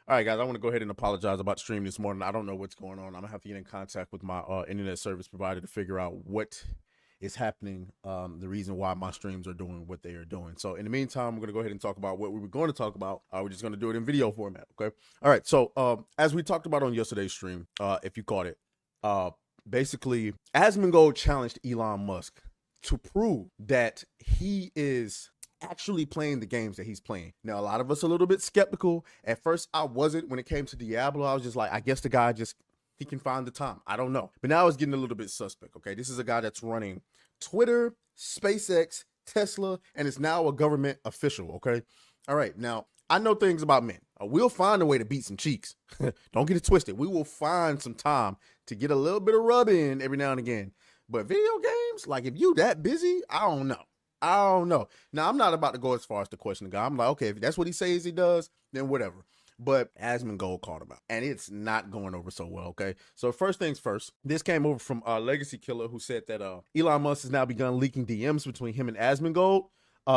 All right, guys, I want to go ahead and apologize about the stream this morning. I don't know what's going on. I'm gonna have to get in contact with my internet service provider to figure out what is happening. The reason why my streams are doing what they are doing. So in the meantime, we're gonna go ahead and talk about what we were going to talk about. We're just gonna do it in video format. Okay. All right. So as we talked about on yesterday's stream, if you caught it, basically Asmongold challenged Elon Musk to prove that he is actually playing the games that he's playing. Now, a lot of us are a little bit skeptical. At first, I wasn't. When it came to Diablo, I was just like, I guess the guy he can find the time. I don't know. But now it's getting a little bit suspect, okay? This is a guy that's running Twitter, SpaceX, Tesla, and is now a government official, okay? All right, now, I know things about men. We'll find a way to beat some cheeks. Don't get it twisted. We will find some time to get a little bit of rub in every now and again. But video games, like if you that busy, I don't know. Now, I'm not about to go as far as to question the guy. I'm like, okay, if that's what he says he does, then whatever. But Asmongold called him out, and it's not going over so well, okay? So first things first, this came over from Legacy Killer, who said that Elon Musk has now begun leaking DMs between him and Asmongold.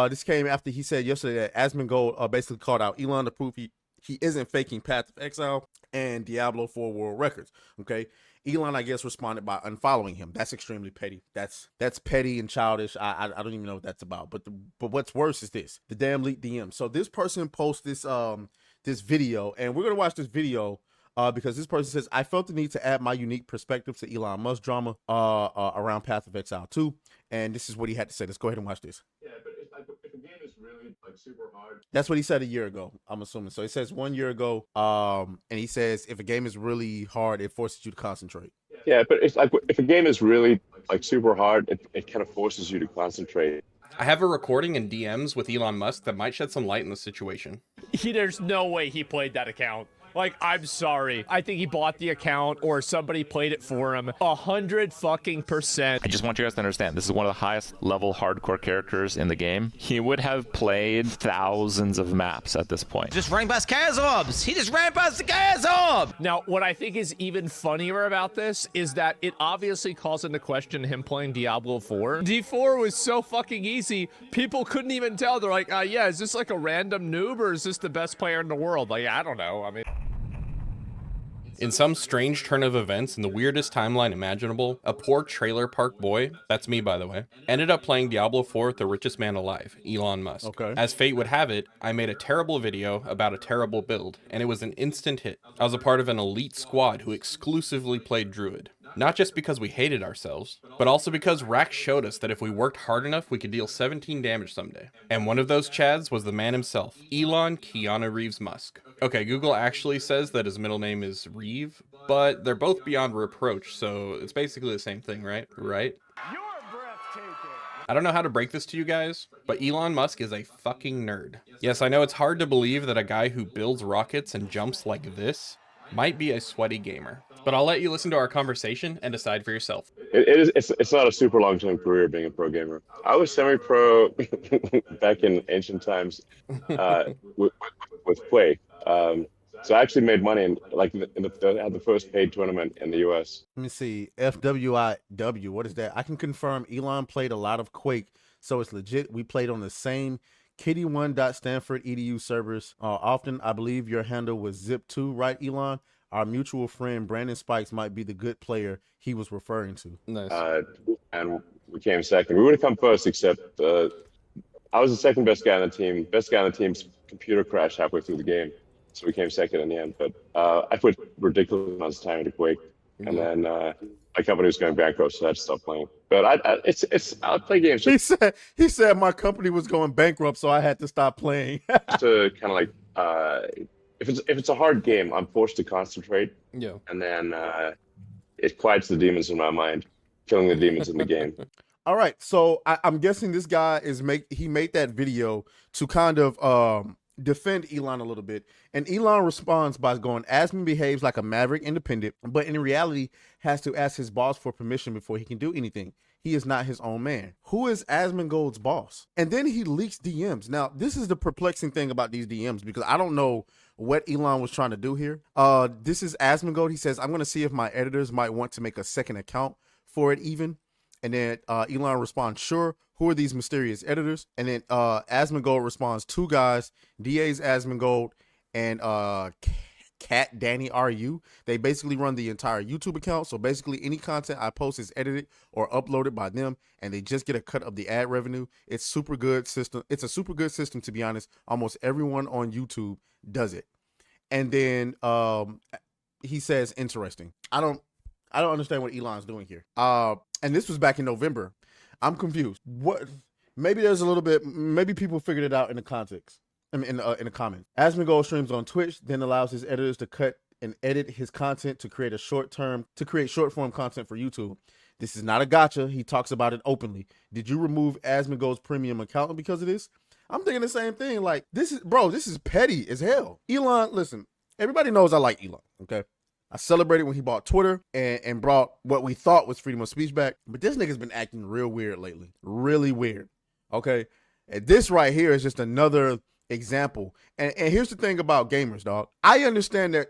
This came after he said yesterday that Asmongold basically called out Elon to prove he isn't faking Path of Exile and Diablo 4 World Records, okay? Elon, I guess, responded by unfollowing him. That's extremely petty. That's petty and childish. I don't even know what that's about. But what's worse is this: the damn leaked DM. So this person posts this this video, and we're gonna watch this video because this person says, "I felt the need to add my unique perspective to Elon Musk drama around Path of Exile 2," and this is what he had to say. Let's go ahead and watch this. Yeah, but if a game is really like super hard, that's what he said a year ago, I'm assuming. So he says 1 year ago, and he says if a game is really hard, it forces you to concentrate. Yeah, but it's like if a game is really like super hard, it kind of forces you to concentrate. I have a recording in DMs with Elon Musk that might shed some light in the situation. There's no way he played that account. Like, I'm sorry. I think he bought the account or somebody played it for him. 100%. I just want you guys to understand, this is one of the highest level hardcore characters in the game. He would have played thousands of maps at this point. Just ran past Chaos He just ran past the Chaos. Now, what I think is even funnier about this is that it obviously calls into question him playing Diablo 4. D4 was so fucking easy, people couldn't even tell. They're like, yeah, is this like a random noob or is this the best player in the world? Like, I don't know. I mean... In some strange turn of events in the weirdest timeline imaginable, a poor trailer park boy, that's me by the way, ended up playing Diablo 4 with the richest man alive, Elon Musk. Okay. As fate would have it, I made a terrible video about a terrible build, and it was an instant hit. I was a part of an elite squad who exclusively played Druid. Not just because we hated ourselves, but also because Rax showed us that if we worked hard enough, we could deal 17 damage someday. And one of those Chads was the man himself, Elon Keanu Reeves Musk. Okay, Google actually says that his middle name is Reeve, but they're both beyond reproach, so it's basically the same thing, right? Right? I don't know how to break this to you guys, but Elon Musk is a fucking nerd. Yes, I know it's hard to believe that a guy who builds rockets and jumps like this might be a sweaty gamer, but I'll let you listen to our conversation and decide for yourself. It's not a super long-term career being a pro gamer. I was semi-pro back in ancient times with Play. So I actually made money I had the first paid tournament in the US. Let me see. FWIW. What is that? I can confirm Elon played a lot of Quake, so it's legit. We played on the same kitty1.stanford.edu servers. Often, I believe your handle was zip2, right, Elon? Our mutual friend Brandon Spikes might be the good player he was referring to. Nice. And we came second. We would have come first, except I was the second best guy on the team. Best guy on the team's computer crashed halfway through the game, so we came second in the end. But I put ridiculous amounts of time into Quake, and then my company was going bankrupt, so I had to stop playing. But I play games. He said my company was going bankrupt, so I had to stop playing. To kind of like if it's a hard game, I'm forced to concentrate. Yeah. And then it quiets the demons in my mind, killing the demons in the game. All right, so I'm guessing this guy he made that video to kind of defend Elon a little bit, and Elon responds by going, Asmon behaves like a maverick independent, but in reality has to ask his boss for permission before he can do anything. He is not his own man. Who is Asmongold's boss? And then he leaks DMs. Now, this is the perplexing thing about these DMs, because I don't know what Elon was trying to do here. This is Asmongold. He says, I'm going to see if my editors might want to make a second account for it even. And then Elon responds, sure. Who are these mysterious editors? And then Asmongold responds, two guys, DA's Asmongold and Cat Danny RU. They basically run the entire YouTube account. So basically any content I post is edited or uploaded by them, and they just get a cut of the ad revenue. It's super good system. It's a super good system, to be honest. Almost everyone on YouTube does it. And then he says, interesting. I don't understand what Elon's doing here. And this was back in November. I'm confused. What? Maybe there's a little bit. Maybe people figured it out in the context. I mean, in the comments. Asmongold streams on Twitch, then allows his editors to cut and edit his content to create short form content for YouTube. This is not a gotcha. He talks about it openly. Did you remove Asmongold's premium account because of this? I'm thinking the same thing. Like, this is petty as hell. Elon, listen, everybody knows I like Elon, okay? I celebrated when he bought Twitter and brought what we thought was freedom of speech back. But this nigga's been acting real weird lately. Really weird, okay? And this right here is just another example. And here's the thing about gamers, dog. I understand that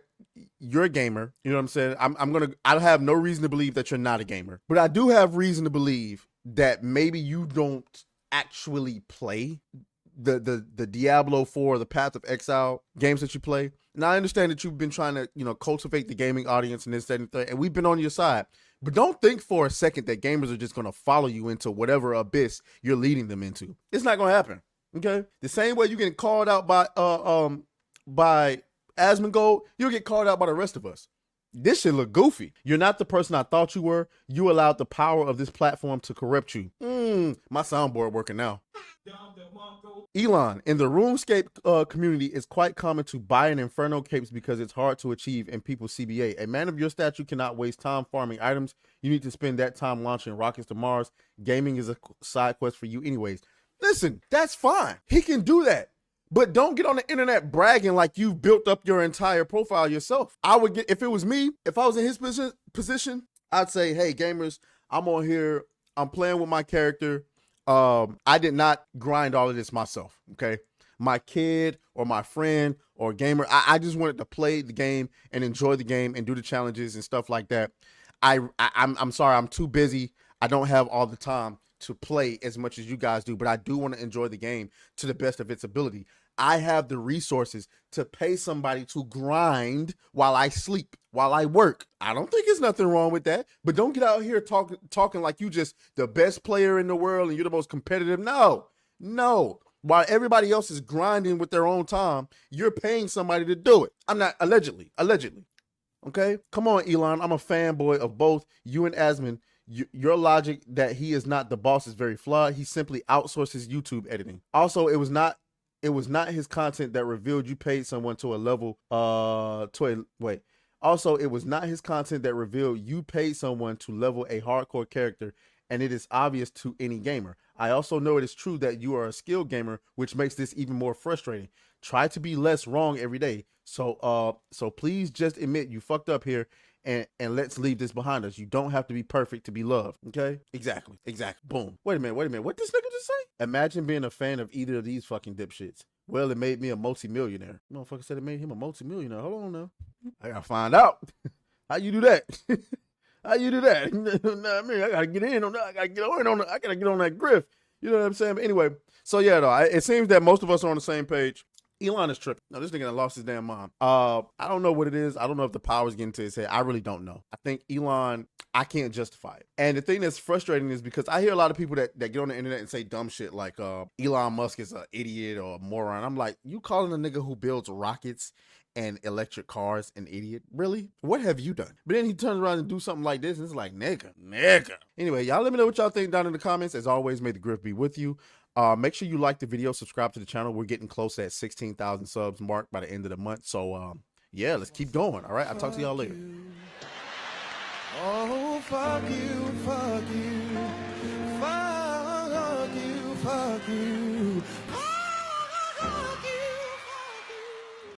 you're a gamer. You know what I'm saying? I have no reason to believe that you're not a gamer. But I do have reason to believe that maybe you don't actually play the Diablo 4, the Path of Exile games that you play. Now I understand that you've been trying to, cultivate the gaming audience and this, that, and the third, and we've been on your side. But don't think for a second that gamers are just going to follow you into whatever abyss you're leading them into. It's not going to happen. Okay? The same way you get called out by Asmongold, you'll get called out by the rest of us. This shit look goofy. You're not the person I thought you were. You allowed the power of this platform to corrupt you. My soundboard working now. Elon, in the RuneScape community, it's quite common to buy an Inferno capes because it's hard to achieve in people's CBA. A man of your stature cannot waste time farming items. You need to spend that time launching rockets to Mars. Gaming is a side quest for you anyways. Listen, that's fine. He can do that. But don't get on the internet bragging like you've built up your entire profile yourself. I would get, if it was me, if I was in his position, I'd say, hey, gamers, I'm on here. I'm playing with my character. I did not grind all of this myself, okay? My kid or my friend or gamer, I just wanted to play the game and enjoy the game and do the challenges and stuff like that. I'm sorry, I'm too busy. I don't have all the time to play as much as you guys do, but I do want to enjoy the game to the best of its ability. I have the resources to pay somebody to grind while I sleep, while I work. I don't think there's nothing wrong with that, but don't get out here talking like you just the best player in the world and you're the most competitive. No. While everybody else is grinding with their own time, you're paying somebody to do it. I'm not, allegedly. Okay? Come on, Elon. I'm a fanboy of both you and Asmon. Your logic that he is not the boss is very flawed. He simply outsources YouTube editing. Also, it was not his content that revealed you paid someone to a level Also, it was not his content that revealed you paid someone to level a hardcore character, and it is obvious to any gamer. I also know it is true that you are a skilled gamer, which makes this even more frustrating. Try to be less wrong every day. So please just admit you fucked up here. And let's leave this behind us. You don't have to be perfect to be loved. Okay? Exactly. Boom. Wait a minute. What this nigga just say? Imagine being a fan of either of these fucking dipshits. Well, it made me a multi-millionaire. Motherfucker said it made him a multi-millionaire. Hold on now. I gotta find out. How you do that? How you do that? I mean, I gotta get in on that. I gotta get on that grift. You know what I'm saying? But anyway, so yeah, though, it seems that most of us are on the same page. Elon is tripping. No, this nigga done lost his damn mind. I don't know what it is. I don't know if the power's getting to his head. I really don't know. I think Elon, I can't justify it. And the thing that's frustrating is because I hear a lot of people that get on the internet and say dumb shit like Elon Musk is an idiot or a moron. I'm like, you calling a nigga who builds rockets and electric cars an idiot? Really? What have you done? But then he turns around and do something like this and it's like, nigga. Anyway, y'all let me know what y'all think down in the comments. As always, may the grift be with you. Make sure you like the video, subscribe to the channel. We're getting close to that 16,000 subs mark by the end of the month. So, yeah, let's keep going. All right. I'll talk to y'all later. Oh, fuck you.